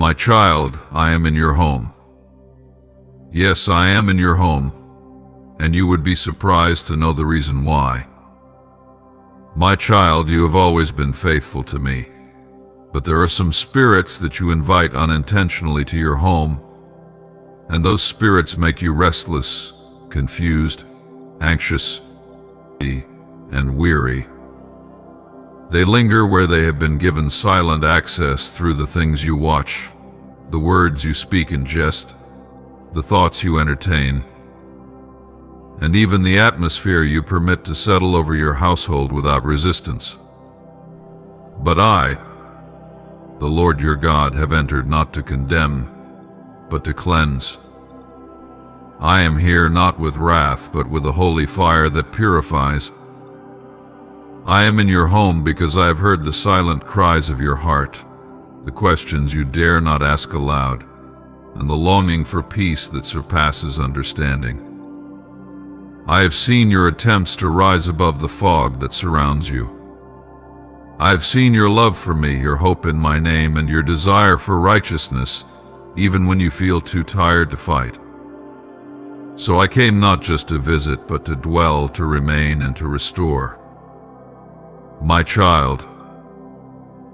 My child, I am in your home. Yes, I am in your home, and you would be surprised to know the reason why. My child, you have always been faithful to me, but there are some spirits that you invite unintentionally to your home, and those spirits make you restless, confused, anxious, and weary. They linger where they have been given silent access through the things you watch, the words you speak in jest, the thoughts you entertain, and even the atmosphere you permit to settle over your household without resistance. But I, the Lord your God, have entered not to condemn, but to cleanse. I am here not with wrath, but with a holy fire that purifies. I am in your home because I have heard the silent cries of your heart, the questions you dare not ask aloud, and the longing for peace that surpasses understanding. I have seen your attempts to rise above the fog that surrounds you. I have seen your love for me, your hope in my name, and your desire for righteousness, even when you feel too tired to fight. So I came not just to visit, but to dwell, to remain, and to restore. My child,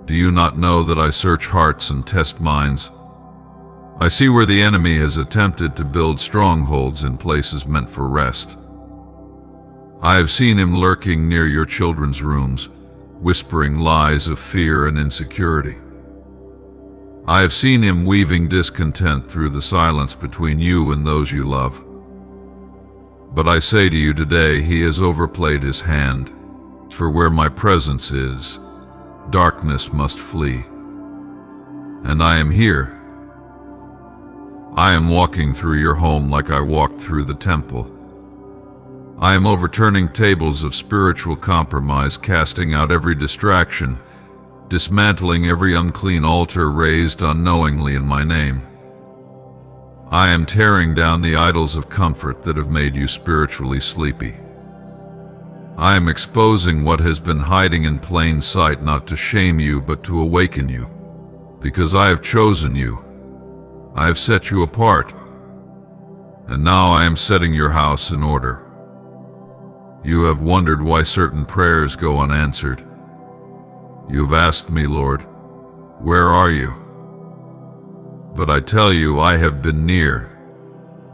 do you not know that I search hearts and test minds? I see where the enemy has attempted to build strongholds in places meant for rest. I have seen him lurking near your children's rooms, whispering lies of fear and insecurity. I have seen him weaving discontent through the silence between you and those you love. But I say to you today, he has overplayed his hand. For where my presence is, darkness must flee. And I am here. I am walking through your home like I walked through the temple. I am overturning tables of spiritual compromise, casting out every distraction, dismantling every unclean altar raised unknowingly in my name. I am tearing down the idols of comfort that have made you spiritually sleepy. I am exposing what has been hiding in plain sight, not to shame you, but to awaken you, because I have chosen you. I have set you apart, and now I am setting your house in order. You have wondered why certain prayers go unanswered. You have asked me, Lord, where are you? But I tell you, I have been near,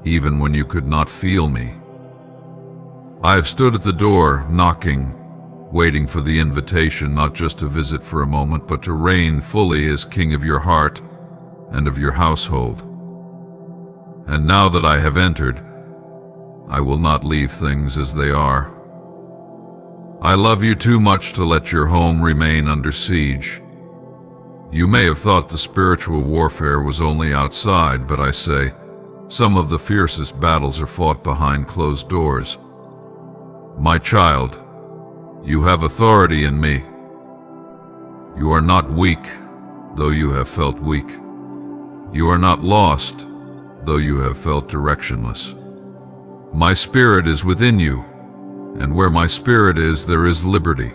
even when you could not feel me. I have stood at the door, knocking, waiting for the invitation, not just to visit for a moment, but to reign fully as king of your heart and of your household. And now that I have entered, I will not leave things as they are. I love you too much to let your home remain under siege. You may have thought the spiritual warfare was only outside, but I say, some of the fiercest battles are fought behind closed doors. My child, you have authority in me. You are not weak, though you have felt weak. You are not lost, though you have felt directionless. My spirit is within you, and where my spirit is, there is liberty.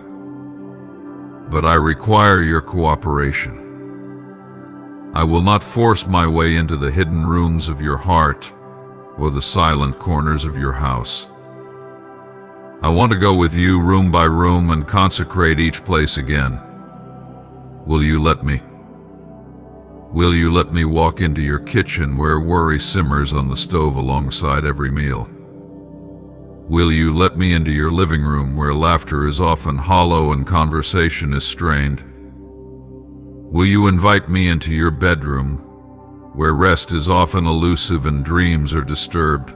But I require your cooperation. I will not force my way into the hidden rooms of your heart or the silent corners of your house. I want to go with you room by room and consecrate each place again. Will you let me? Will you let me walk into your kitchen where worry simmers on the stove alongside every meal? Will you let me into your living room where laughter is often hollow and conversation is strained? Will you invite me into your bedroom where rest is often elusive and dreams are disturbed?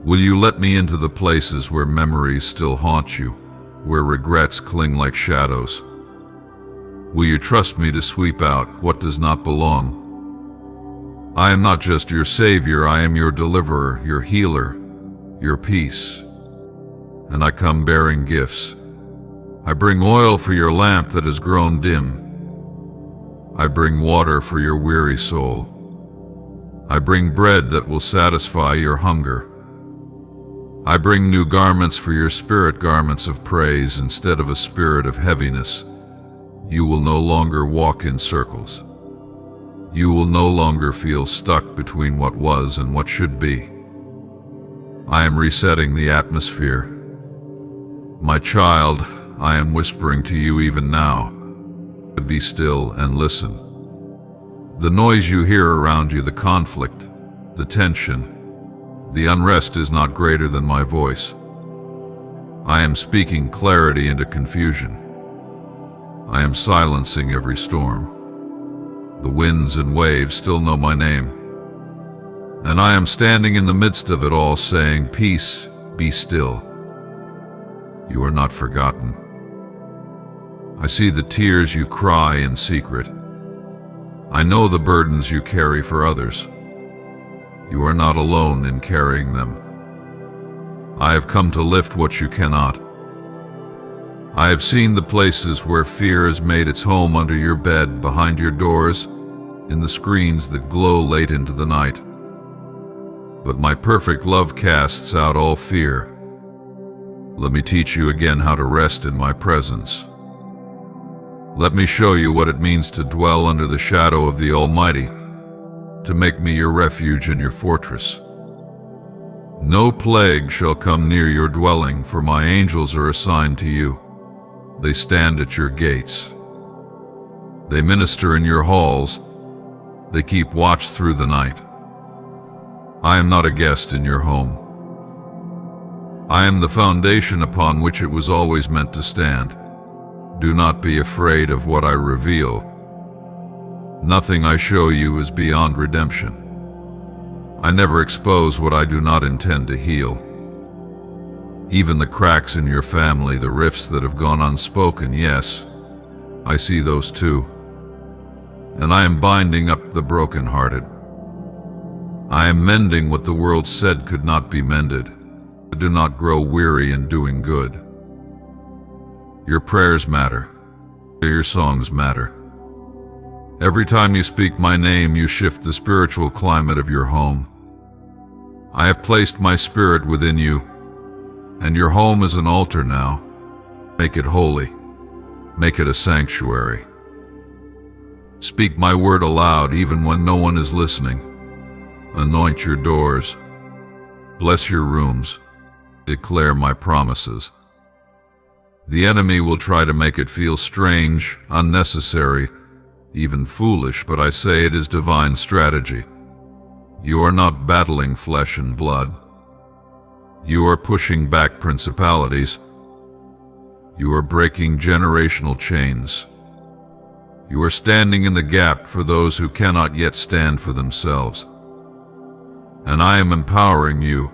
Will you let me into the places where memories still haunt you, where regrets cling like shadows? Will you trust me to sweep out what does not belong? I am not just your savior, I am your deliverer, your healer, your peace. And I come bearing gifts. I bring oil for your lamp that has grown dim. I bring water for your weary soul. I bring bread that will satisfy your hunger. I bring new garments for your spirit, garments of praise instead of a spirit of heaviness. You will no longer walk in circles. You will no longer feel stuck between what was and what should be. I am resetting the atmosphere. My child, I am whispering to you even now. Be still and listen. The noise you hear around you, the conflict, the tension, the unrest is not greater than my voice. I am speaking clarity into confusion. I am silencing every storm. The winds and waves still know my name. And I am standing in the midst of it all saying, peace, be still. You are not forgotten. I see the tears you cry in secret. I know the burdens you carry for others. You are not alone in carrying them. I have come to lift what you cannot. I have seen the places where fear has made its home under your bed, behind your doors, in the screens that glow late into the night. But my perfect love casts out all fear. Let me teach you again how to rest in my presence. Let me show you what it means to dwell under the shadow of the Almighty, to make me your refuge and your fortress. No plague shall come near your dwelling, for my angels are assigned to you. They stand at your gates. They minister in your halls. They keep watch through the night. I am not a guest in your home. I am the foundation upon which it was always meant to stand. Do not be afraid of what I reveal. Nothing I show you is beyond redemption. I never expose what I do not intend to heal. Even the cracks in your family, the rifts that have gone unspoken, yes, I see those too. And I am binding up the brokenhearted. I am mending what the world said could not be mended. Do not grow weary in doing good. Your prayers matter. Your songs matter. Every time you speak my name, you shift the spiritual climate of your home. I have placed my spirit within you, and your home is an altar now. Make it holy. Make it a sanctuary. Speak my word aloud even when no one is listening. Anoint your doors. Bless your rooms. Declare my promises. The enemy will try to make it feel strange, unnecessary, even foolish, but I say it is divine strategy. You are not battling flesh and blood. You are pushing back principalities. You are breaking generational chains. You are standing in the gap for those who cannot yet stand for themselves. And I am empowering you.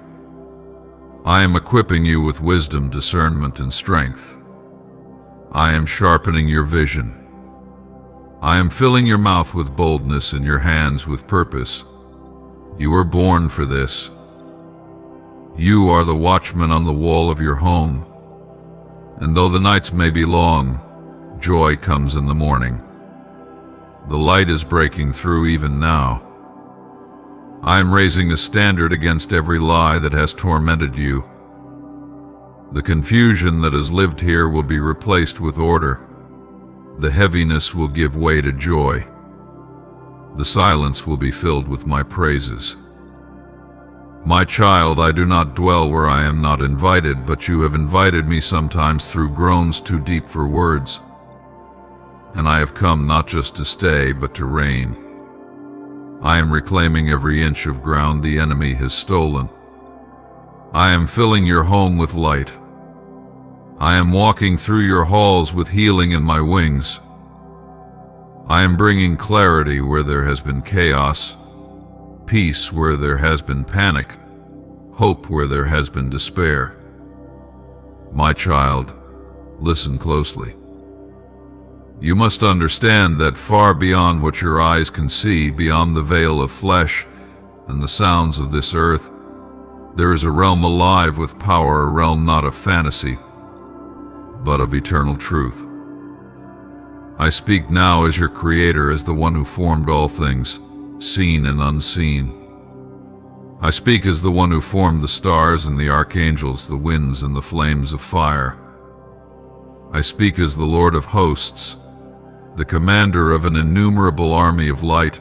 I am equipping you with wisdom, discernment, and strength. I am sharpening your vision. I am filling your mouth with boldness and your hands with purpose. You were born for this. You are the watchman on the wall of your home. And though the nights may be long, joy comes in the morning. The light is breaking through even now. I am raising a standard against every lie that has tormented you. The confusion that has lived here will be replaced with order. The heaviness will give way to joy. The silence will be filled with my praises. My child, I do not dwell where I am not invited, but you have invited me sometimes through groans too deep for words. And I have come not just to stay, but to reign. I am reclaiming every inch of ground the enemy has stolen. I am filling your home with light. I am walking through your halls with healing in my wings. I am bringing clarity where there has been chaos, peace where there has been panic, hope where there has been despair. My child, listen closely. You must understand that far beyond what your eyes can see, beyond the veil of flesh and the sounds of this earth, there is a realm alive with power, a realm not of fantasy, but of eternal truth. I speak now as your Creator, as the one who formed all things, seen and unseen. I speak as the one who formed the stars and the archangels, the winds and the flames of fire. I speak as the Lord of hosts, the commander of an innumerable army of light,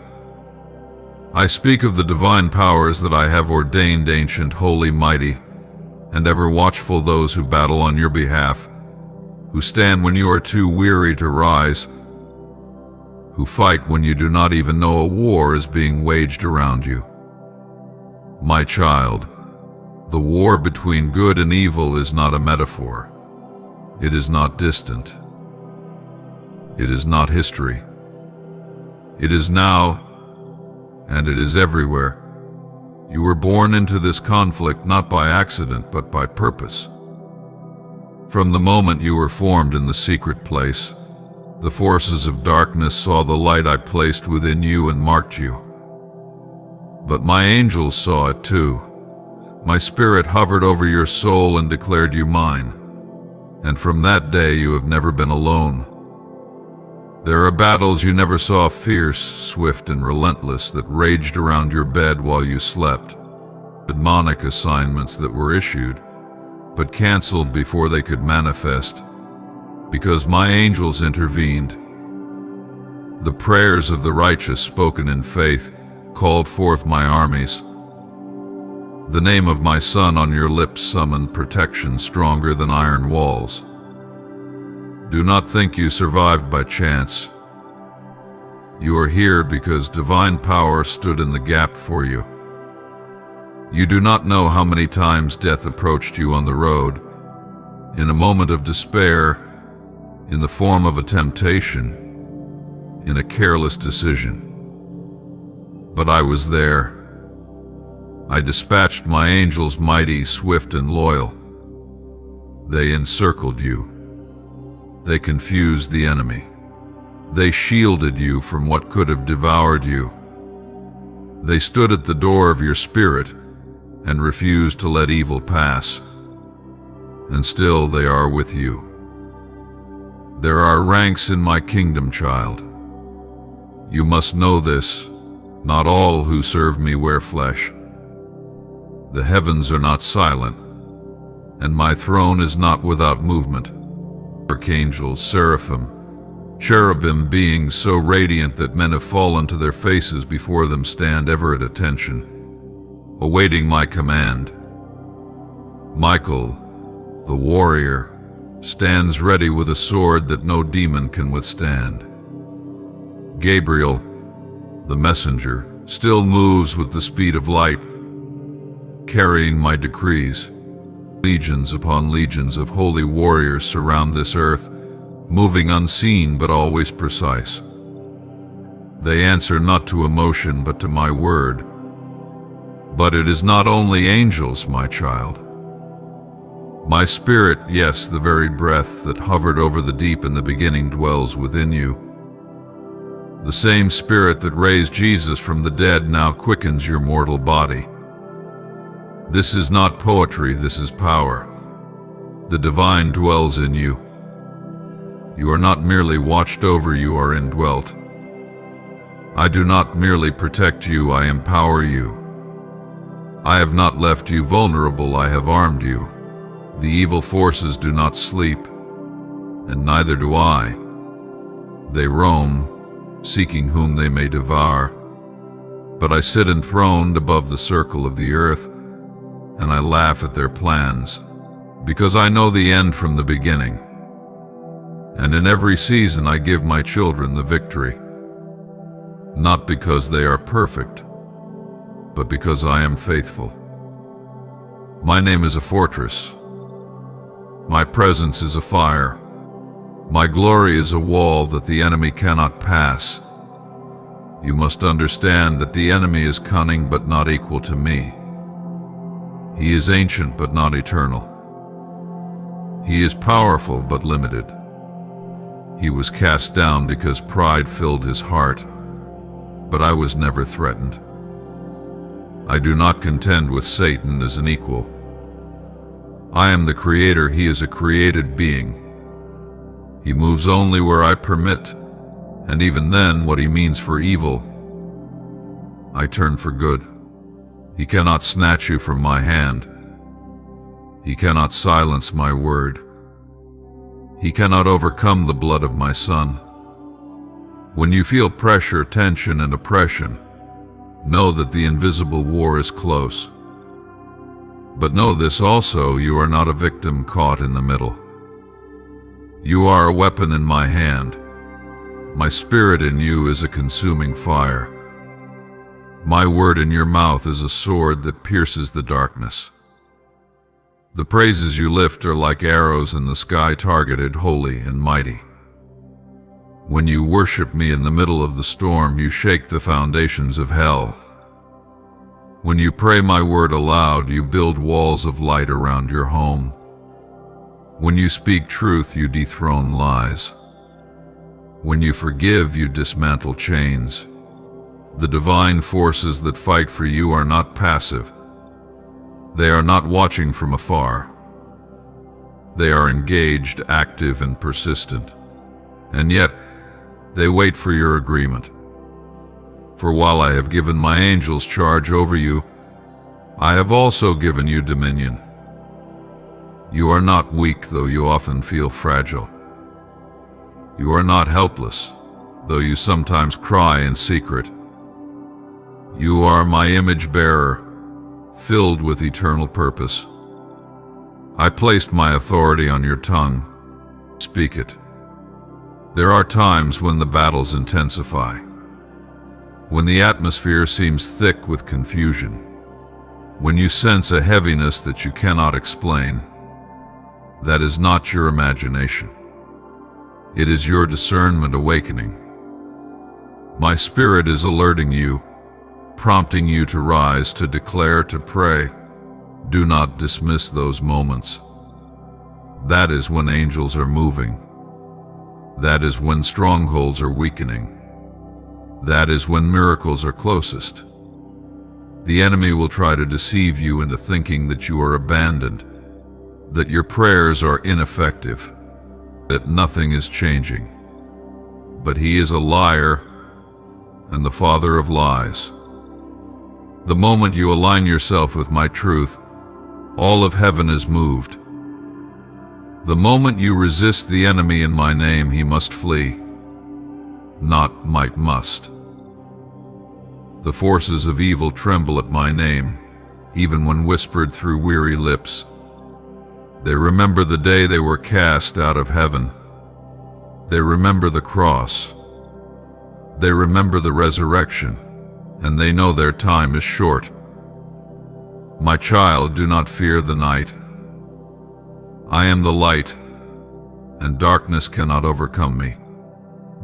I speak of the divine powers that I have ordained, ancient, holy, mighty, and ever watchful, those who battle on your behalf, who stand when you are too weary to rise, who fight when you do not even know a war is being waged around you. My child, the war between good and evil is not a metaphor. It is not distant. It is not history. It is now, and it is everywhere. You were born into this conflict not by accident, but by purpose. From the moment you were formed in the secret place, the forces of darkness saw the light I placed within you and marked you. But my angels saw it too. My spirit hovered over your soul and declared you mine. And from that day you have never been alone. There are battles you never saw, fierce, swift, and relentless, that raged around your bed while you slept. Demonic assignments that were issued, but canceled before they could manifest, because my angels intervened. The prayers of the righteous spoken in faith called forth my armies. The name of my Son on your lips summoned protection stronger than iron walls. Do not think you survived by chance. You are here because divine power stood in the gap for you. You do not know how many times death approached you on the road, in a moment of despair, in the form of a temptation, in a careless decision. But I was there. I dispatched my angels, mighty, swift, and loyal. They encircled you. They confused the enemy. They shielded you from what could have devoured you. They stood at the door of your spirit and refused to let evil pass. And still they are with you. There are ranks in my kingdom, child. You must know this. Not all who serve me wear flesh. The heavens are not silent, and my throne is not without movement. Archangels, seraphim, cherubim, beings so radiant that men have fallen to their faces before them, stand ever at attention, awaiting my command. Michael, the warrior, stands ready with a sword that no demon can withstand. Gabriel, the messenger, still moves with the speed of light, carrying my decrees. Legions upon legions of holy warriors surround this earth, moving unseen but always precise. They answer not to emotion but to my word. But it is not only angels, my child. My spirit, yes, the very breath that hovered over the deep in the beginning, dwells within you. The same spirit that raised Jesus from the dead now quickens your mortal body. This is not poetry, this is power. The divine dwells in you. You are not merely watched over, you are indwelt. I do not merely protect you, I empower you. I have not left you vulnerable, I have armed you. The evil forces do not sleep, and neither do I. They roam, seeking whom they may devour. But I sit enthroned above the circle of the earth, and I laugh at their plans, because I know the end from the beginning. And in every season I give my children the victory, not because they are perfect, but because I am faithful. My name is a fortress. My presence is a fire. My glory is a wall that the enemy cannot pass. You must understand that the enemy is cunning but not equal to me. He is ancient but not eternal. He is powerful but limited. He was cast down because pride filled his heart, but I was never threatened. I do not contend with Satan as an equal. I am the creator, he is a created being. He moves only where I permit, and even then what he means for evil, I turn for good. He cannot snatch you from my hand. He cannot silence my word. He cannot overcome the blood of my Son. When you feel pressure, tension, and oppression, Know that the invisible war is close. But know this also, you are not a victim caught in the middle. You are a weapon in my hand. My spirit in you is a consuming fire. My word in your mouth is a sword that pierces the darkness. The praises you lift are like arrows in the sky, targeted, holy and mighty. When you worship me in the middle of the storm, you shake the foundations of hell. When you pray my word aloud, you build walls of light around your home. When you speak truth, you dethrone lies. When you forgive, you dismantle chains. The divine forces that fight for you are not passive. They are not watching from afar. They are engaged, active, and persistent. And yet, they wait for your agreement. For while I have given my angels charge over you, I have also given you dominion. You are not weak, though you often feel fragile. You are not helpless, though you sometimes cry in secret. You are my image bearer, filled with eternal purpose. I placed my authority on your tongue. Speak it. There are times when the battles intensify, when the atmosphere seems thick with confusion, when you sense a heaviness that you cannot explain. That is not your imagination. It is your discernment awakening. My spirit is alerting you, prompting you to rise, to declare, to pray. Do not dismiss those moments. That is when angels are moving. That is when strongholds are weakening. That is when miracles are closest. The enemy will try to deceive you into thinking that you are abandoned, that your prayers are ineffective, that nothing is changing. But he is a liar and the father of lies. The moment you align yourself with my truth, all of heaven is moved. The moment you resist the enemy in my name, he must flee. Not might, must. The forces of evil tremble at my name, even when whispered through weary lips. They remember the day they were cast out of heaven. They remember the cross. They remember the resurrection, and they know their time is short. My child, do not fear the night. I am the light, and darkness cannot overcome me.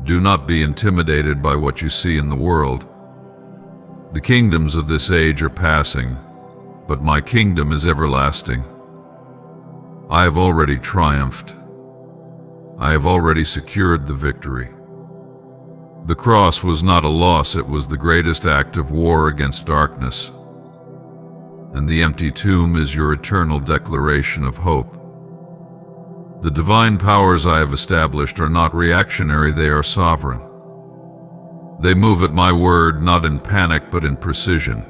Do not be intimidated by what you see in the world. The kingdoms of this age are passing, but my kingdom is everlasting. I have already triumphed. I have already secured the victory. The cross was not a loss, it was the greatest act of war against darkness. And the empty tomb is your eternal declaration of hope. The divine powers I have established are not reactionary, they are sovereign. They move at my word, not in panic but in precision.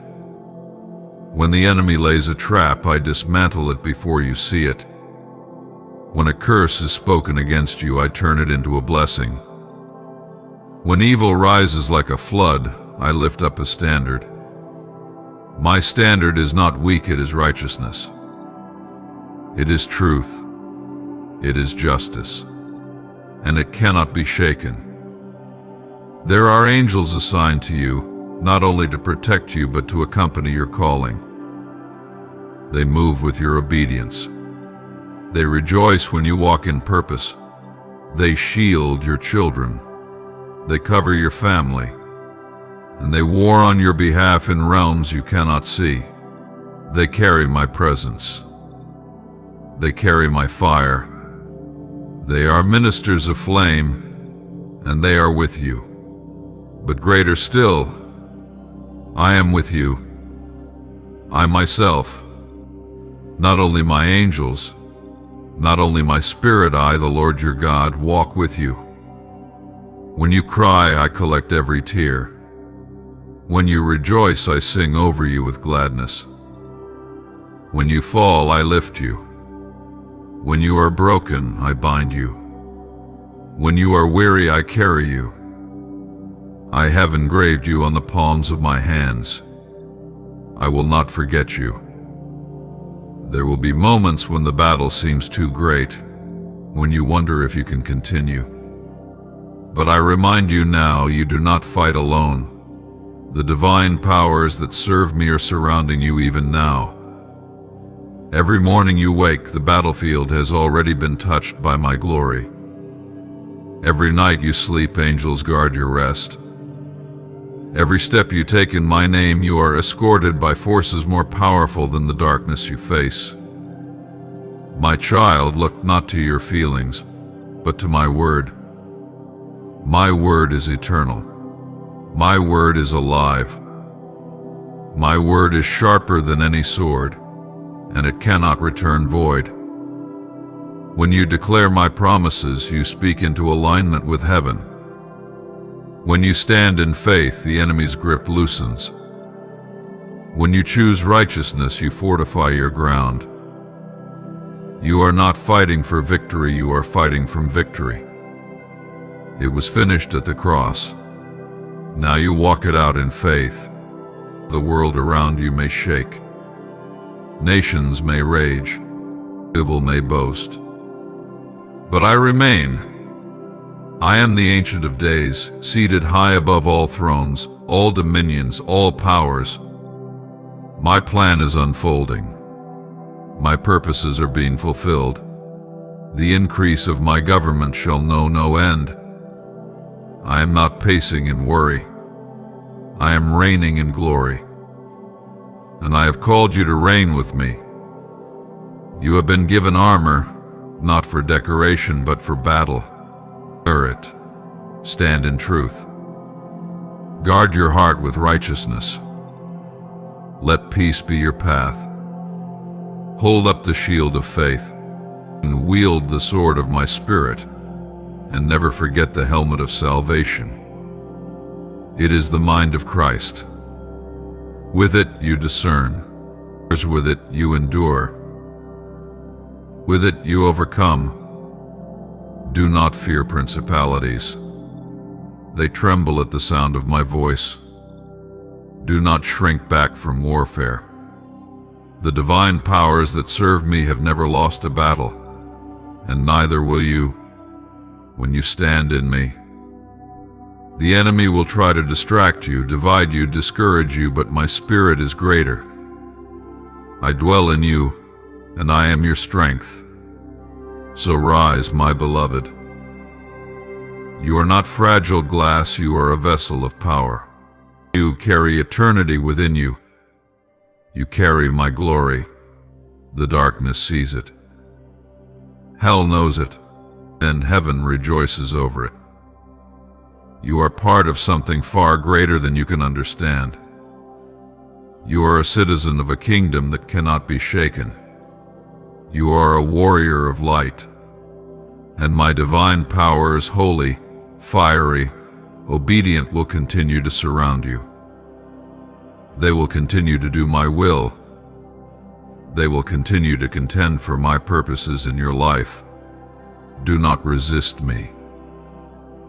When the enemy lays a trap, I dismantle it before you see it. When a curse is spoken against you, I turn it into a blessing. When evil rises like a flood, I lift up a standard. My standard is not weak, it is righteousness. It is truth. It is justice. And it cannot be shaken. There are angels assigned to you, not only to protect you, but to accompany your calling. They move with your obedience. They rejoice when you walk in purpose. They shield your children. They cover your family. And they war on your behalf in realms you cannot see. They carry my presence. They carry my fire. They are ministers of flame, and they are with you. But greater still, I am with you. I myself, not only my angels, not only my spirit, I, the Lord your God, walk with you. When you cry, I collect every tear. When you rejoice, I sing over you with gladness. When you fall, I lift you. When you are broken, I bind you. When you are weary, I carry you. I have engraved you on the palms of my hands. I will not forget you. There will be moments when the battle seems too great, when you wonder if you can continue. But I remind you now, you do not fight alone. The divine powers that serve me are surrounding you even now. Every morning you wake, the battlefield has already been touched by my glory. Every night you sleep, angels guard your rest. Every step you take in my name, you are escorted by forces more powerful than the darkness you face. My child, look not to your feelings, but to my word. My word is eternal. My word is alive. My word is sharper than any sword, and it cannot return void. When you declare my promises, you speak into alignment with heaven. When you stand in faith, the enemy's grip loosens. When you choose righteousness, you fortify your ground. You are not fighting for victory, you are fighting from victory. It was finished at the cross. Now you walk it out in faith. The world around you may shake. Nations may rage. Evil may boast. But I remain. I am the Ancient of Days, seated high above all thrones, all dominions, all powers. My plan is unfolding. My purposes are being fulfilled. The increase of my government shall know no end. I am not pacing in worry. I am reigning in glory. And I have called you to reign with me. You have been given armor, not for decoration, but for battle. Wear it. Stand in truth. Guard your heart with righteousness. Let peace be your path. Hold up the shield of faith, and wield the sword of my spirit, and never forget the helmet of salvation. It is the mind of Christ. With it you discern. With it you endure. With it you overcome. Do not fear principalities. They tremble at the sound of my voice. Do not shrink back from warfare. The divine powers that serve me have never lost a battle, and neither will you when you stand in me. The enemy will try to distract you, divide you, discourage you, but my spirit is greater. I dwell in you, and I am your strength. So rise, my beloved. You are not fragile glass, you are a vessel of power. You carry eternity within you. You carry my glory. The darkness sees it. Hell knows it, and heaven rejoices over it. You are part of something far greater than you can understand. You are a citizen of a kingdom that cannot be shaken. You are a warrior of light, and my divine power is holy, fiery, obedient, will continue to surround you. They will continue to do my will. They will continue to contend for my purposes in your life. Do not resist me.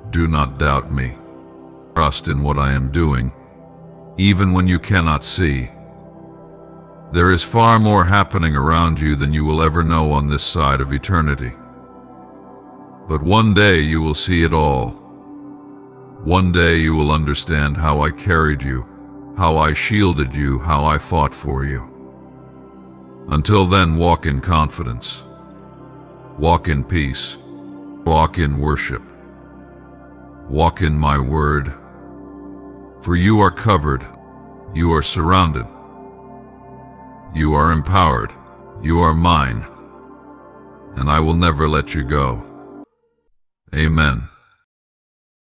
Do not doubt me. Trust in what I am doing, even when you cannot see. There is far more happening around you than you will ever know on this side of eternity. But one day you will see it all. One day you will understand how I carried you, how I shielded you, how I fought for you. Until then, walk in confidence. Walk in peace. Walk in worship. Walk in my word. For you are covered. You are surrounded. You are empowered. You are mine. And I will never let you go. Amen.